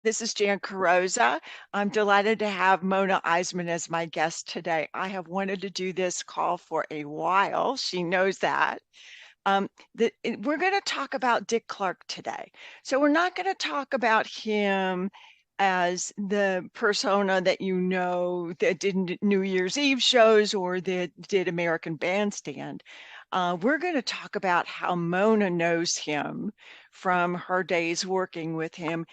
This is Jan Carrozza. I'm delighted to have Mona Eisman as my guest today. I have wanted to do this call for a while. She knows that. We're going to talk about Dick Clark today. So we're not going to talk about him as the persona that you know that did New Year's Eve shows or that did American Bandstand. We're going to talk about how Mona knows him from her days working with him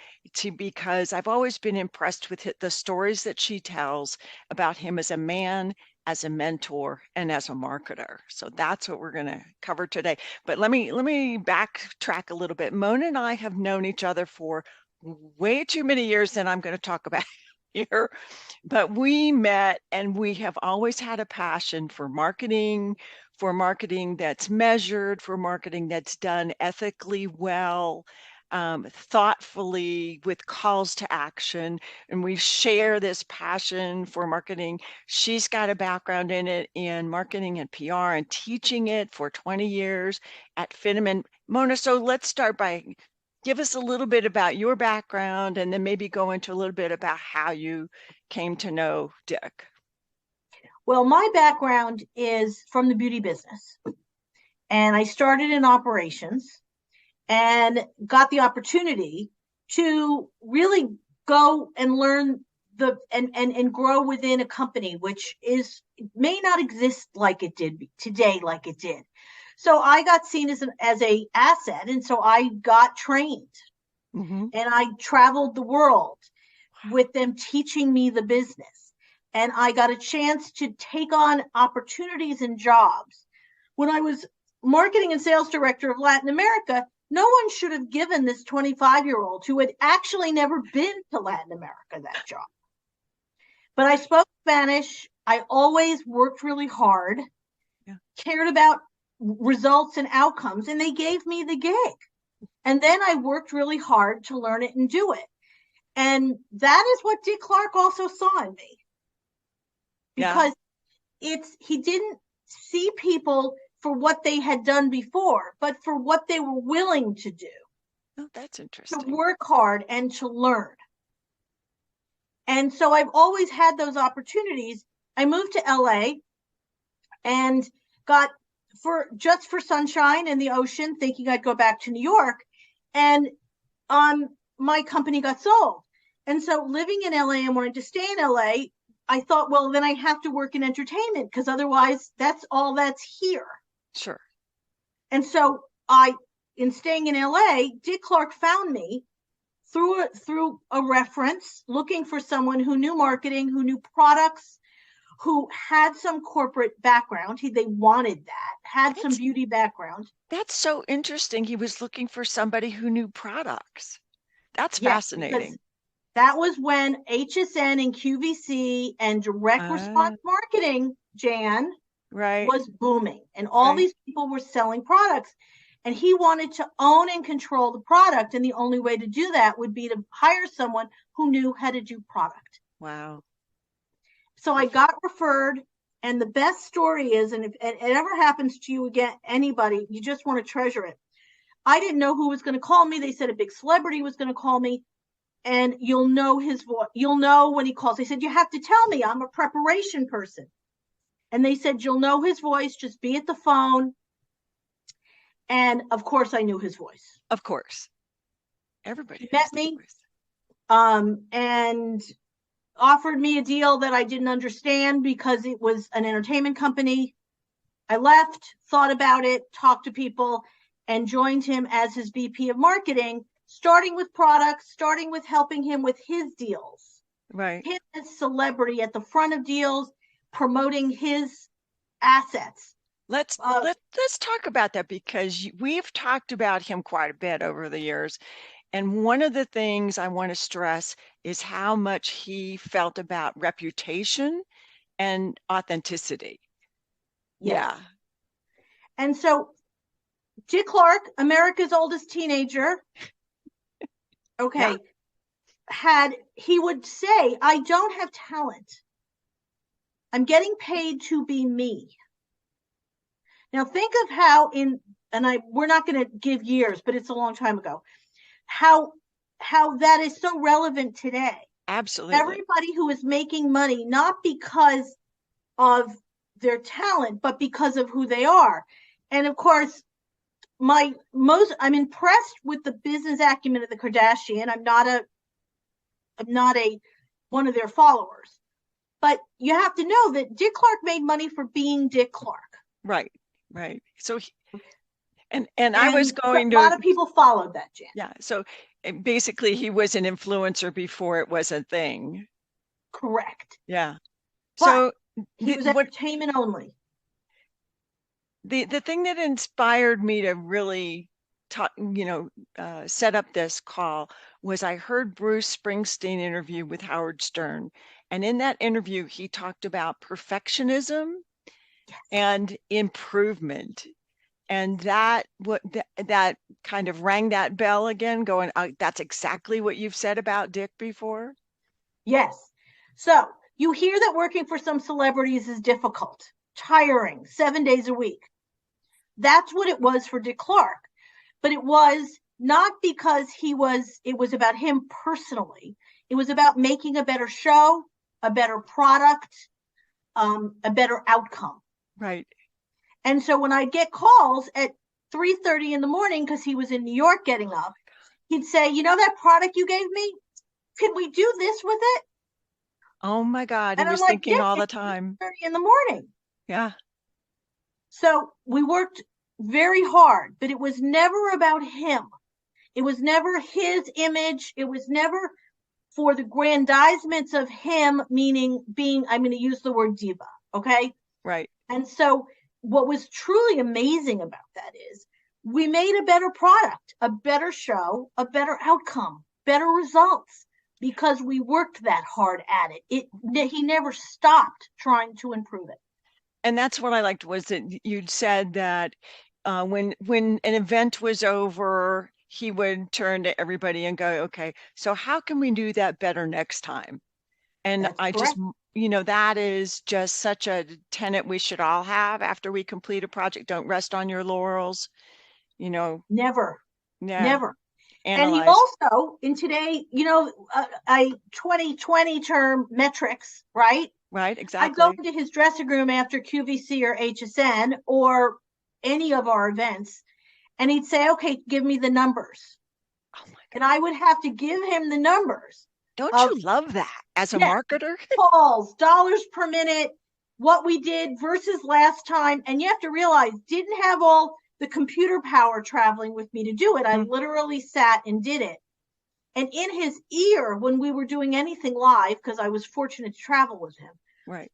because I've always been impressed with the stories that she tells about him as a man, as a mentor, and as a marketer. So that's what we're going to cover today. But let me backtrack a little bit. Mona and I have known each other for way too many years than I'm going to talk about here. But we met and we have always had a passion for marketing that's measured, for marketing that's done ethically well, thoughtfully with calls to action. And we share this passion for marketing. She's got a background in it in marketing and PR and teaching it for 20 years at FIDM. And Mona, so let's start by give us a little bit about your background and then maybe go into a little bit about how you came to know Dick. Well, my background is from the beauty business, and I started in operations and got the opportunity to really go and learn and grow within a company which may not exist like it did today, like it did. So I got seen as a asset, and so I got trained, and I traveled the world with them teaching me the business. And I got a chance to take on opportunities and jobs. When I was marketing and sales director of Latin America, no one should have given this 25-year-old who had actually never been to Latin America that job. But I spoke Spanish. I always worked really hard, cared about results and outcomes, and they gave me the gig. And then I worked really hard to learn it and do it. And that is what Dick Clark also saw in me. Because he didn't see people for what they had done before, but for what they were willing to do. Oh, that's interesting. To work hard and to learn. And so I've always had those opportunities. I moved to LA and got just for sunshine and the ocean, thinking I'd go back to New York. And my company got sold. And so living in LA and wanting to stay in LA, I thought, well, then I have to work in entertainment because otherwise that's all that's here. Sure. And so in staying in LA, Dick Clark found me through a reference, looking for someone who knew marketing, who knew products, who had some corporate background. They wanted that, had some beauty background. That's so interesting. He was looking for somebody who knew products. That's fascinating. That was when HSN and QVC and direct response marketing, Jan, was booming. And all these people were selling products. And he wanted to own and control the product. And the only way to do that would be to hire someone who knew how to do product. Wow. So I got referred. And the best story is, and if it ever happens to you again, anybody, you just want to treasure it. I didn't know who was going to call me. They said a big celebrity was going to call me. And you'll know his voice. You'll know when he calls. They said, you have to tell me. I'm a preparation person. And they said, you'll know his voice. Just be at the phone. And of course, I knew his voice. Of course. Everybody met me and offered me a deal that I didn't understand because it was an entertainment company. I left, thought about it, talked to people, and joined him as his VP of marketing, starting with products, starting with helping him with his deals. Right. Him as celebrity at the front of deals, promoting his assets. Let's talk about that because we've talked about him quite a bit over the years. And one of the things I want to stress is how much he felt about reputation and authenticity. Yes. Yeah. And so Dick Clark, America's oldest teenager, he would say, I don't have talent. I'm getting paid to be me. Now think of how we're not going to give years, but it's a long time ago, how how that is so relevant today. Absolutely. Everybody who is making money, not because of their talent, but because of who they are. And of course, I'm impressed with the business acumen of the Kardashian. I'm not a one of their followers. But you have to know that Dick Clark made money for being Dick Clark. Right. So and I was going to a lot of people followed that, Jan. Yeah. So basically he was an influencer before it was a thing. Correct. Yeah. But so he was entertainment only. The thing that inspired me to really set up this call was I heard Bruce Springsteen interview with Howard Stern. And in that interview, he talked about perfectionism and improvement. And that kind of rang that bell again, going, that's exactly what you've said about Dick before. Yes. So you hear that working for some celebrities is difficult, tiring, 7 days a week. That's what it was for Dick Clark. But it was not because it was about him personally. It was about making a better show, a better product, a better outcome. Right. And so when I'd get calls at 3:30 in the morning, because he was in New York getting up, he'd say, you know that product you gave me? Can we do this with it? Oh my God, he was thinking all the time. 3:30 in the morning. Yeah. So we worked very hard, but it was never about him. It was never his image. It was never for the grandisements of him, meaning being, I'm going to use the word diva. Okay. Right. And so what was truly amazing about that is we made a better product, a better show, a better outcome, better results, because we worked that hard at it. He never stopped trying to improve it. And that's what I liked was that you'd said that when an event was over, he would turn to everybody and go, okay, so how can we do that better next time? And That's correct. that is just such a tenet we should all have after we complete a project. Don't rest on your laurels, Never. Yeah. Never. Analyze. And you also, in today, a 2020 term, metrics, right? Right, exactly. I go into his dressing room after QVC or HSN or any of our events, and he'd say, okay, give me the numbers. Oh my God. And I would have to give him the numbers. Don't you love that as a marketer? Calls, dollars per minute, what we did versus last time. And you have to realize, didn't have all the computer power traveling with me to do it. I literally sat and did it. And in his ear, when we were doing anything live, because I was fortunate to travel with him, right,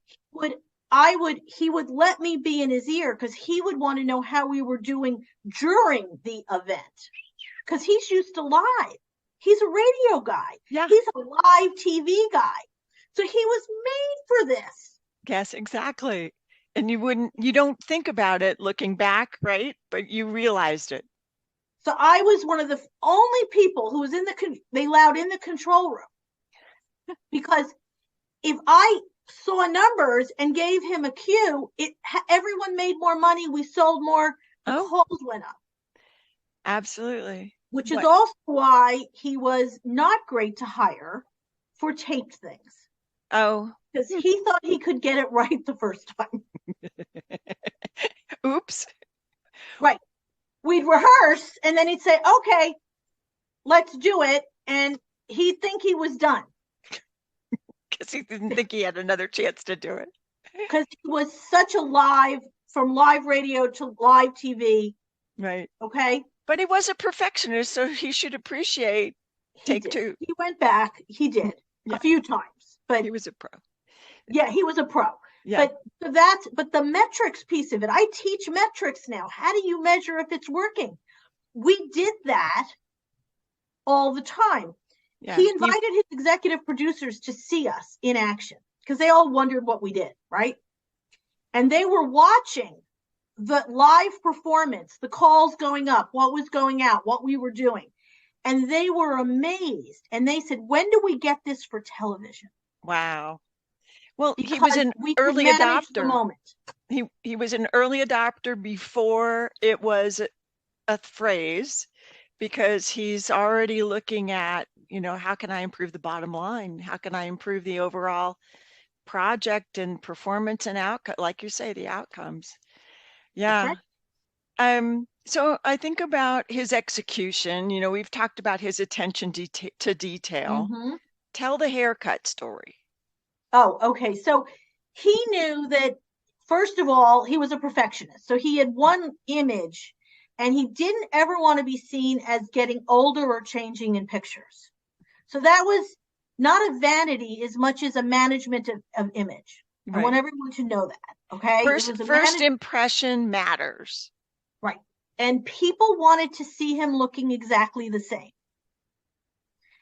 he would let me be in his ear because he would want to know how we were doing during the event. Because he's used to live. He's a radio guy. Yeah. He's a live TV guy. So he was made for this. Yes, exactly. And you don't think about it looking back, right? But you realized it. So I was one of the only people who was they allowed in the control room. Because if I saw numbers and gave him a cue, everyone made more money. We sold more. The calls went up. Absolutely. Which is also why he was not great to hire for taped things. Oh. Because he thought he could get it right the first time. Oops. Right. We'd rehearse and then he'd say, okay, let's do it. And he'd think he was done. Because he didn't think he had another chance to do it. Because he was such from live radio to live TV. Right. Okay. But he was a perfectionist, so he should appreciate take two. He went back. He did a few times. But he was a pro. Yeah, he was a pro. Yeah. But the metrics piece of it, I teach metrics now. How do you measure if it's working? We did that all the time. Yeah. He invited his executive producers to see us in action because they all wondered what we did, right? And they were watching the live performance, the calls going up, what was going out, what we were doing. And they were amazed. And they said, when do we get this for television? Wow. Well, because he was an early adopter. He was an early adopter before it was a phrase, because he's already looking at how can I improve the bottom line? How can I improve the overall project and performance and outcome, like you say, the outcomes? That's Yeah. right. So I think about his execution. We've talked about his attention to detail. Mm-hmm. Tell the haircut story. Oh, okay. So he knew that, first of all, he was a perfectionist. So he had one image, and he didn't ever want to be seen as getting older or changing in pictures. So that was not a vanity as much as a management of image. I want Right. everyone to know that. Okay. It was a First impression matters. right. And people wanted to see him looking exactly the same.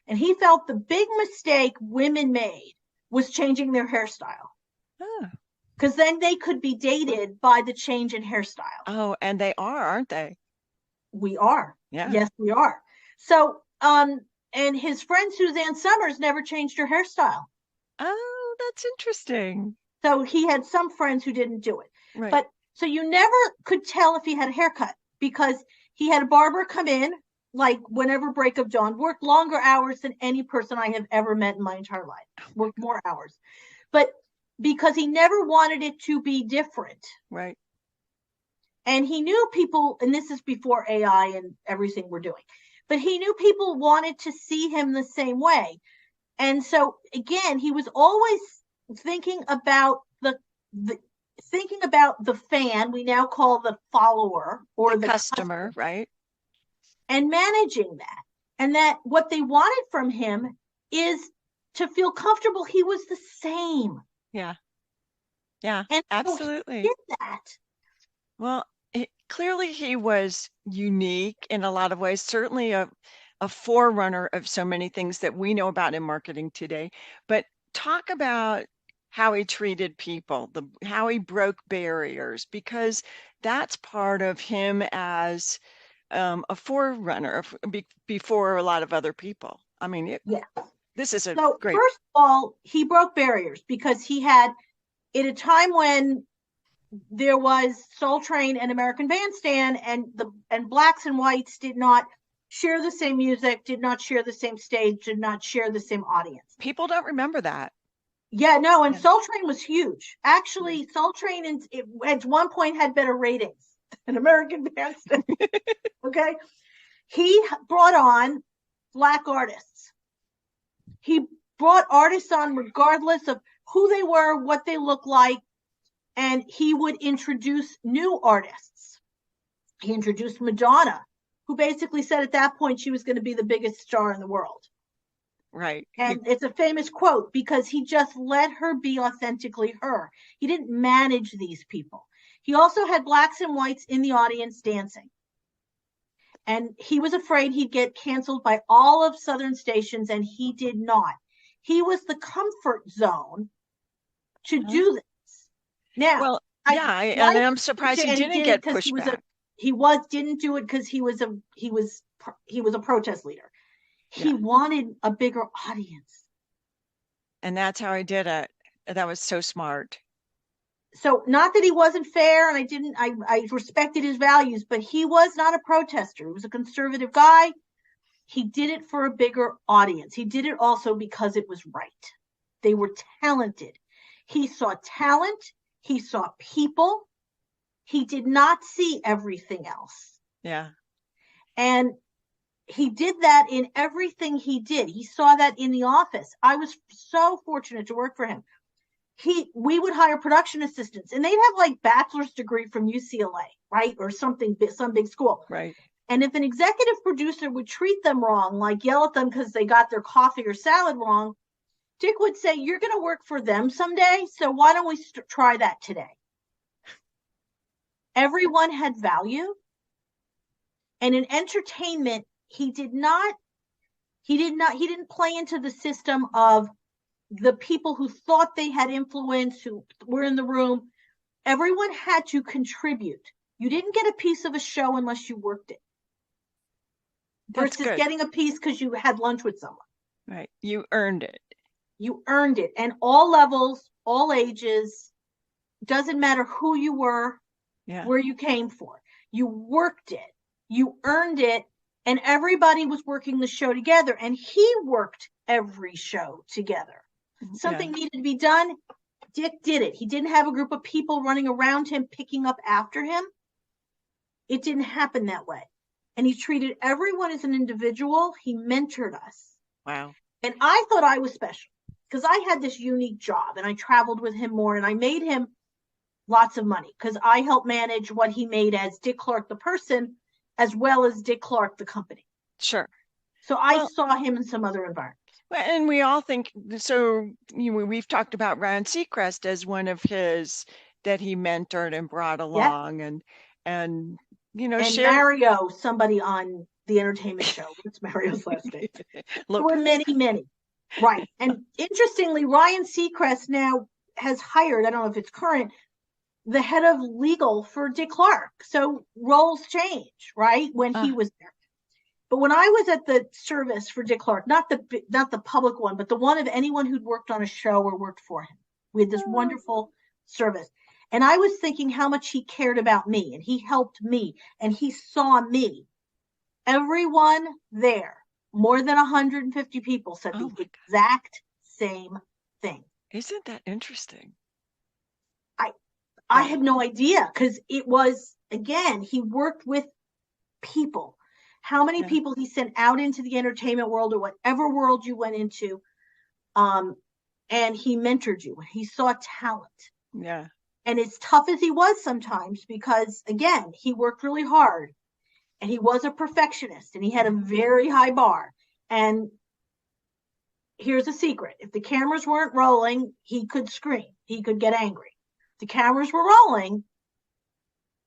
And he felt the big mistake women made was changing their hairstyle, Oh, because then they could be dated by the change in hairstyle. oh, and they are, aren't they? We are. Yeah. Yes, we are. So, and his friend Suzanne Summers never changed her hairstyle. Oh, that's interesting. So he had some friends who didn't do it. Right. But so you never could tell if he had a haircut, because he had a barber come in like whenever break of dawn, worked longer hours than any person I have ever met in my entire life, worked more hours. But because he never wanted it to be different. Right. And he knew people, and this is before AI and everything we're doing, but he knew people wanted to see him the same way. And so again, he was always thinking about the fan, we now call the follower, or the customer, right? And managing that. And that what they wanted from him is to feel comfortable he was the same. Yeah. Yeah, and absolutely. So he did that. Well, clearly he was unique in a lot of ways, certainly a forerunner of so many things that we know about in marketing today. But talk about how he treated people, how he broke barriers, because that's part of him as a forerunner before a lot of other people. I mean, this is a so great. First of all, he broke barriers because he had, at a time when there was Soul Train and American Bandstand, and blacks and whites did not share the same music, did not share the same stage, did not share the same audience. People don't remember that. Yeah, no, and Soul Train was huge. Actually, Soul Train at one point had better ratings than American Bandstand. Okay. He brought on black artists. He brought artists on regardless of who they were, what they looked like, and he would introduce new artists. He introduced Madonna, who basically said at that point she was going to be the biggest star in the world. Right. And it's a famous quote because he just let her be authentically her. He didn't manage these people. He also had blacks and whites in the audience dancing. And he was afraid he'd get canceled by all of Southern stations, and he did not. He was the comfort zone to do this. Now, well, yeah, and I'm surprised he didn't get pushback. He didn't do it because he was a protest leader. He wanted a bigger audience. And that's how he did it. That was so smart. So not that he wasn't fair, and I respected his values, but he was not a protester. He was a conservative guy. He did it for a bigger audience. He did it also because it was right. They were talented. He saw talent. He saw people. He did not see everything else. Yeah. And he did that in everything he did. He saw that in the office. I was so fortunate to work for him. We would hire production assistants, and they'd have like bachelor's degree from UCLA, right? Or some big school. Right. And if an executive producer would treat them wrong, like yell at them because they got their coffee or salad wrong, Dick would say, "You're going to work for them someday, so why don't we try that today?" Everyone had value. And in entertainment, he didn't play into the system of the people who thought they had influence, who were in the room. Everyone had to contribute. You didn't get a piece of a show unless you worked it. Versus getting a piece because you had lunch with someone. Right. You earned it. You earned it. And all levels, all ages, doesn't matter who you were, where you came from. You worked it. You earned it. and everybody was working the show together, and he worked every show together. Something needed to be done, Dick did it. He didn't have a group of people running around him picking up after him. It didn't happen that way. And he treated everyone as an individual. He mentored us. Wow. And I thought I was special because I had this unique job, and I traveled with him more, and I made him lots of money because I helped manage what he made as Dick Clark the person, as well as Dick Clark the company. Sure. So I saw him in some other environment. And we all think so. We've talked about Ryan Seacrest as one of his that he mentored and brought along, and and Mario, somebody on the entertainment show. What's Mario's last name? There were many, right? And interestingly, Ryan Seacrest now has hired, I don't know if it's current, the head of legal for Dick Clark. So roles change, right? When he was there. But when I was at the service for Dick Clark, not the public one, but the one of anyone who'd worked on a show or worked for him, we had this wonderful service. And I was thinking how much he cared about me, and he helped me, and he saw me. Everyone there, more than 150 people, said the exact same thing. Isn't that interesting? I had no idea, because it was, again, he worked with people. How many people he sent out into the entertainment world or whatever world you went into, and he mentored you. He saw talent. Yeah. And as tough as he was sometimes, because, again, he worked really hard, and he was a perfectionist, and he had a very high bar. And here's a secret. If the cameras weren't rolling, he could scream. He could get angry. If the cameras were rolling,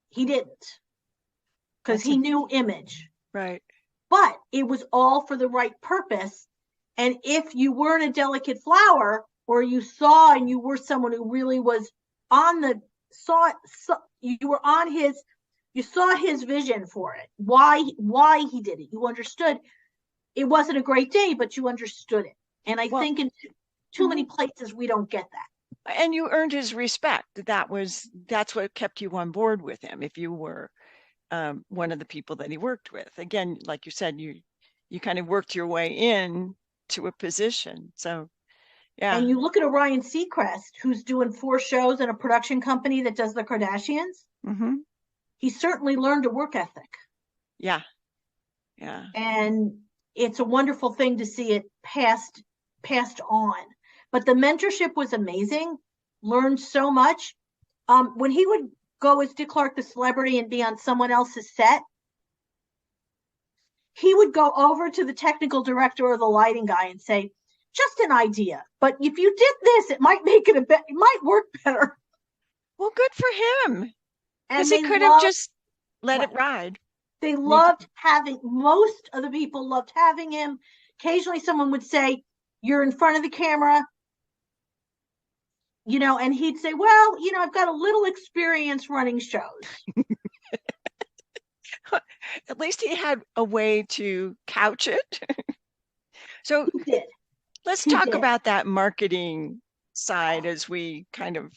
he didn't, because he knew image. Right. But it was all for the right purpose. And if you weren't a delicate flower, or you saw and you were someone who really was you saw his vision for it, why he did it. You understood it wasn't a great day, but you understood it. And I think in too many places we don't get that. And you earned his respect. That's what kept you on board with him. If you were one of the people that he worked with. Again, like you said, you kind of worked your way in to a position. So, yeah. And you look at a Ryan Seacrest who's doing 4 shows in a production company that does the Kardashians. Mm-hmm. He certainly learned a work ethic. Yeah. Yeah. And it's a wonderful thing to see it passed on. But the mentorship was amazing. Learned so much. When he would go as Dick Clark the celebrity and be on someone else's set, he would go over to the technical director or the lighting guy and say, just an idea, but if you did this, it might make it it might work better. Well, good for him, because he could have just let it ride. They loved most of the people loved having him. Occasionally someone would say, you're in front of the camera, and he'd say, well, I've got a little experience running shows. At least he had a way to couch it. So he did. Let's talk about that marketing side as we kind of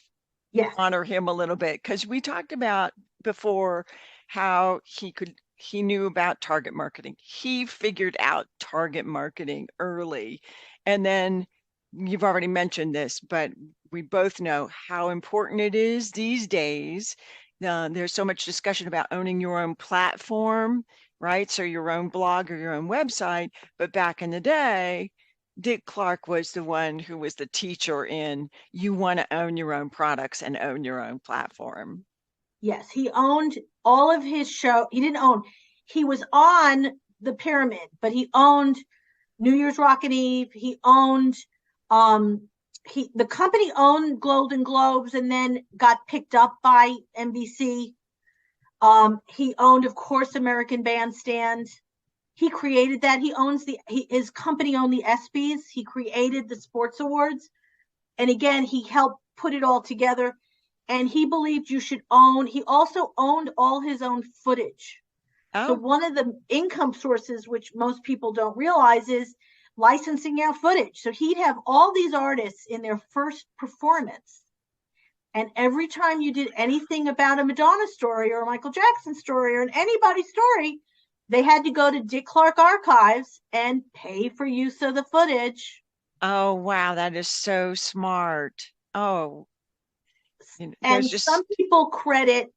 honor him a little bit, because we talked about before how he knew about target marketing. He figured out target marketing early. And then you've already mentioned this, but we both know how important it is these days. There's so much discussion about owning your own platform, right? So your own blog or your own website. But back in the day, Dick Clark was the one who was the teacher in you want to own your own products and own your own platform. Yes, he owned all of his show. He was on the pyramid, but he owned New Year's Rockin' Eve. He owned the company owned Golden Globes and then got picked up by NBC. He owned, of course, American Bandstand. He created that. His company owned the ESPYs. He created the sports awards. And again, he helped put it all together. And he believed he also owned all his own footage. So one of the income sources, which most people don't realize, is licensing out footage. So he'd have all these artists in their first performance. And every time you did anything about a Madonna story or a Michael Jackson story or an anybody story, they had to go to Dick Clark Archives and pay for use of the footage. Oh, wow. That is so smart. Oh, there's And just, some people credit,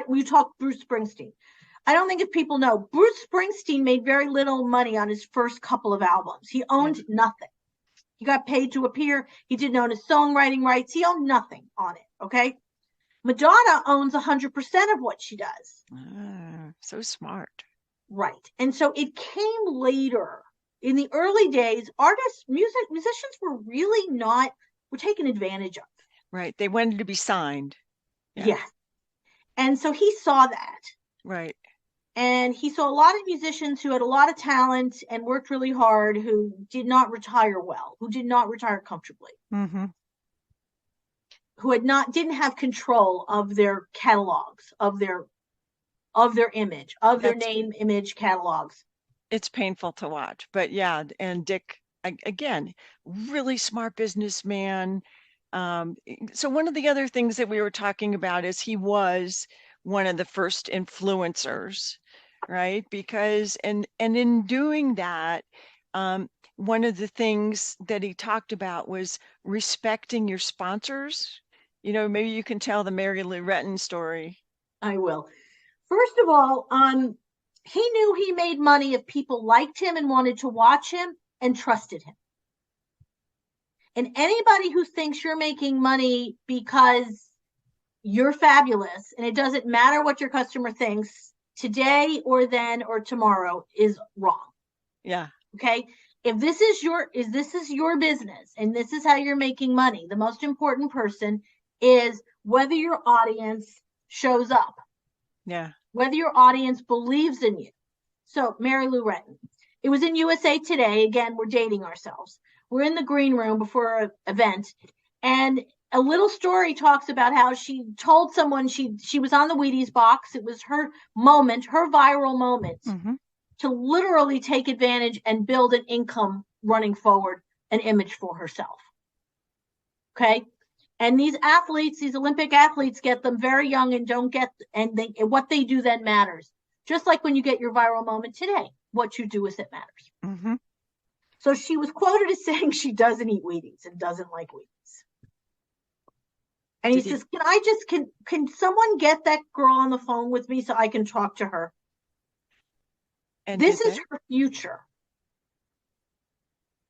we talk Bruce Springsteen. I don't think if people know, Bruce Springsteen made very little money on his first couple of albums. He yeah. owned nothing. He got paid to appear. He didn't own his songwriting rights. He owned nothing on it. Okay. Madonna owns 100% of what she does. So smart. Right. And so it came later. In the early days, artists, musicians were taken advantage of. Right. They wanted to be signed. Yeah. Yes. And so he saw that. Right. And he saw a lot of musicians who had a lot of talent and worked really hard who did not retire well, who did not retire comfortably, who didn't have control of their catalogs, of their image, of their name, image, catalogs. It's painful to watch, but yeah. And Dick, again, really smart businessman. So one of the other things that we were talking about is he was one of the first influencers, right? Because and in doing that, one of the things that he talked about was respecting your sponsors. Maybe you can tell the Mary Lou Retton story. I will. First of all, he knew he made money if people liked him and wanted to watch him and trusted him. And anybody who thinks you're making money because you're fabulous and it doesn't matter what your customer thinks today or then or tomorrow is wrong. Yeah. Okay. If this is your business and this is how you're making money, the most important person is whether your audience shows up. Yeah. Whether your audience believes in you. So Mary Lou Retton, it was in USA Today. Again, we're dating ourselves. We're in the green room before an event, and a little story talks about how she told someone she was on the Wheaties box. It was her moment, her viral moment, to literally take advantage and build an income running forward, an image for herself. Okay. And these athletes, these Olympic athletes, get them very young and don't get, and what they do then matters. Just like when you get your viral moment today, what you do with it matters. So she was quoted as saying she doesn't eat Wheaties and doesn't like Wheaties. And he says, can someone get that girl on the phone with me so I can talk to her? And this is her future.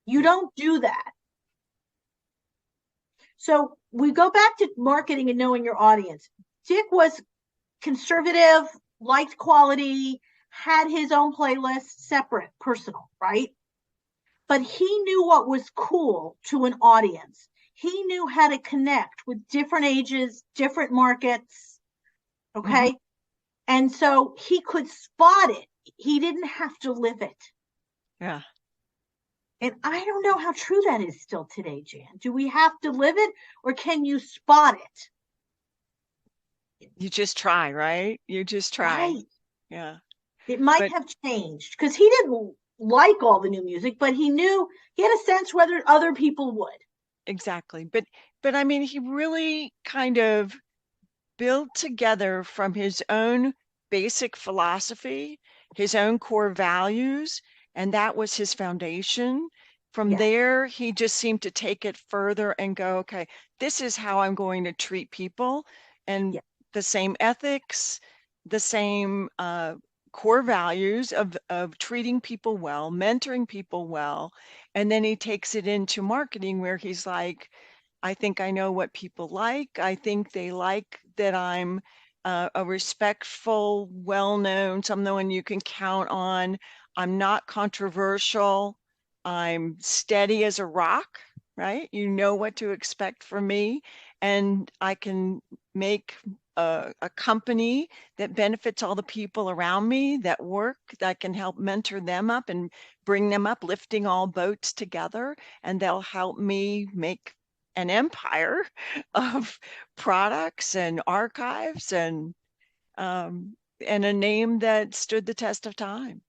You don't do that. So we go back to marketing and knowing your audience. Dick was conservative, liked quality, had his own playlist, separate, personal, right? But he knew what was cool to an audience. He knew how to connect with different ages, different markets, okay? And so he could spot it. He didn't have to live it. Yeah. And I don't know how true that is still today, Jan. Do we have to live it or can you spot it? You just try, right? You just try. Right. Yeah. It might have changed because he didn't like all the new music, but he had a sense whether other people would. Exactly. But I mean, he really kind of built together from his own basic philosophy, his own core values, and that was his foundation. From there, he just seemed to take it further and go, okay, this is how I'm going to treat people. And the same ethics, the same core values of treating people well, mentoring people well. And then he takes it into marketing where he's like, I think I know what people like. I think they like that I'm a respectful, well-known, someone you can count on. I'm not controversial. I'm steady as a rock, right? You know what to expect from me. And I can make a company that benefits all the people around me that work, that can help mentor them up and bring them up, lifting all boats together. And they'll help me make an empire of products and archives and a name that stood the test of time.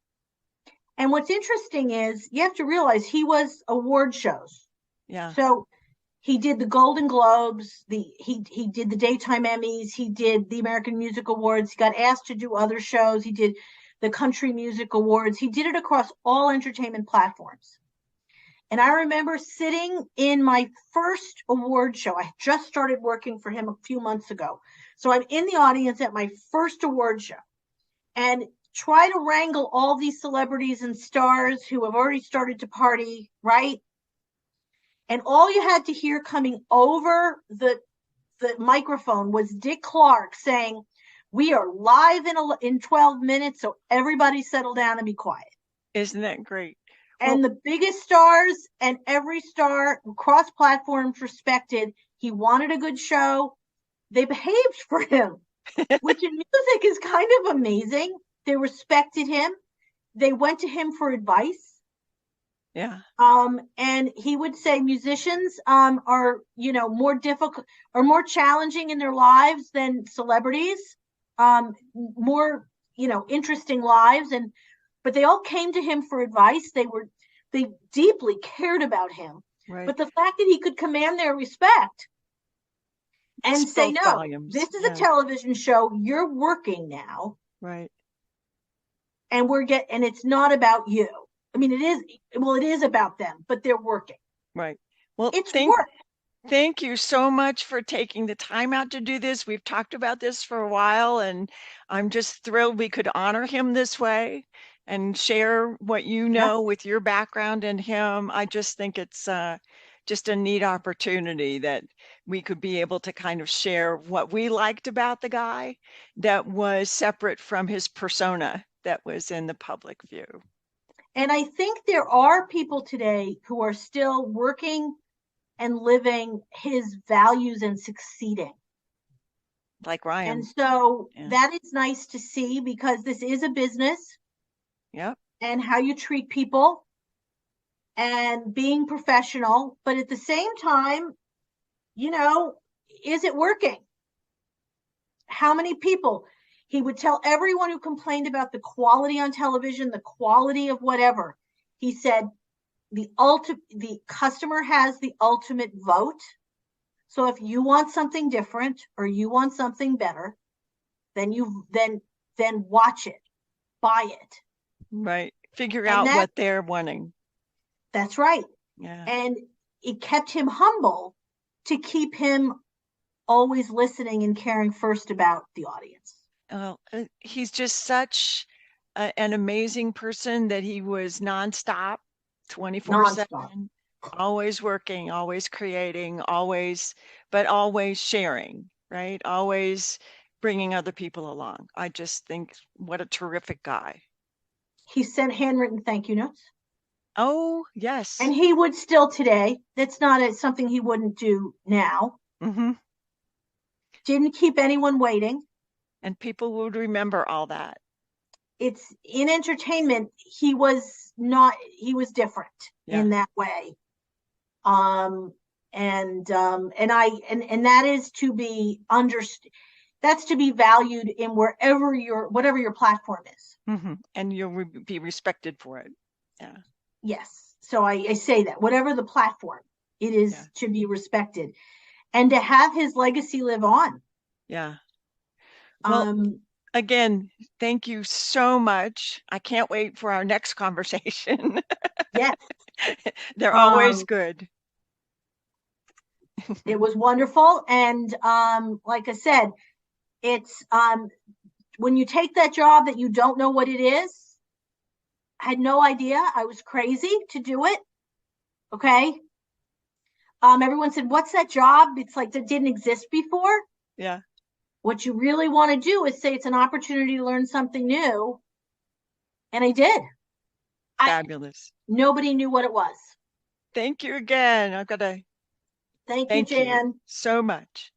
And what's interesting is you have to realize he was award shows. Yeah. So he did the Golden Globes, he did the Daytime Emmys, he did the American Music Awards, he got asked to do other shows, he did the Country Music Awards. He did it across all entertainment platforms. And I remember sitting in my first award show. I just started working for him a few months ago. So I'm in the audience at my first award show and try to wrangle all these celebrities and stars who have already started to party, right? And all you had to hear coming over the microphone was Dick Clark saying, "We are live in 12 minutes, so everybody settle down and be quiet." Isn't that great? And the biggest stars and every star cross platforms respected. He wanted a good show. They behaved for him, which in music is kind of amazing. They respected him. They went to him for advice. Yeah. And he would say musicians are, more difficult or more challenging in their lives than celebrities. More, interesting lives, but they all came to him for advice. They deeply cared about him. Right. But the fact that he could command their respect and say, "No, volumes. This is a television show. You're working now." Right. And and it's not about you. I mean, it is about them, but they're working. Right. Well, it's work. Thank you so much for taking the time out to do this. We've talked about this for a while, and I'm just thrilled we could honor him this way and share what you know with your background and him. I just think it's just a neat opportunity that we could be able to kind of share what we liked about the guy that was separate from his persona that was in the public view. And I think there are people today who are still working and living his values and succeeding. Like Ryan. And so that is nice to see, because this is a business. Yep. And how you treat people and being professional. But at the same time, is it working? How many people? He would tell everyone who complained about the quality on television, the quality of whatever. He said, the customer has the ultimate vote. So if you want something different or you want something better, then watch it, buy it. Right. Figure out what they're wanting. That's right. Yeah. And it kept him humble to keep him always listening and caring first about the audience. Well, he's just such an amazing person that he was nonstop, 24/7, always working, always creating, always sharing, right? Always bringing other people along. I just think what a terrific guy. He sent handwritten thank you notes. Oh, yes. And he would still today. That's not something he wouldn't do now. Mm-hmm. Didn't keep anyone waiting. And people would remember all that. It's in entertainment. He was different in that way. And that is to be understood. That's to be valued in whatever your platform is. Mm-hmm. And you'll be respected for it. Yeah. Yes. So I say that whatever the platform, it is to be respected and to have his legacy live on. Yeah. Well, again, thank you so much. I can't wait for our next conversation. Yes. They're always good. It was wonderful. And like I said, it's when you take that job that you don't know what it is. I had no idea. I was crazy to do it. Okay. Everyone said, "What's that job?" It's like that didn't exist before. Yeah. What you really want to do is say it's an opportunity to learn something new. And I did. Fabulous. Nobody knew what it was. Thank you again. I've got to thank you, Jan. So much.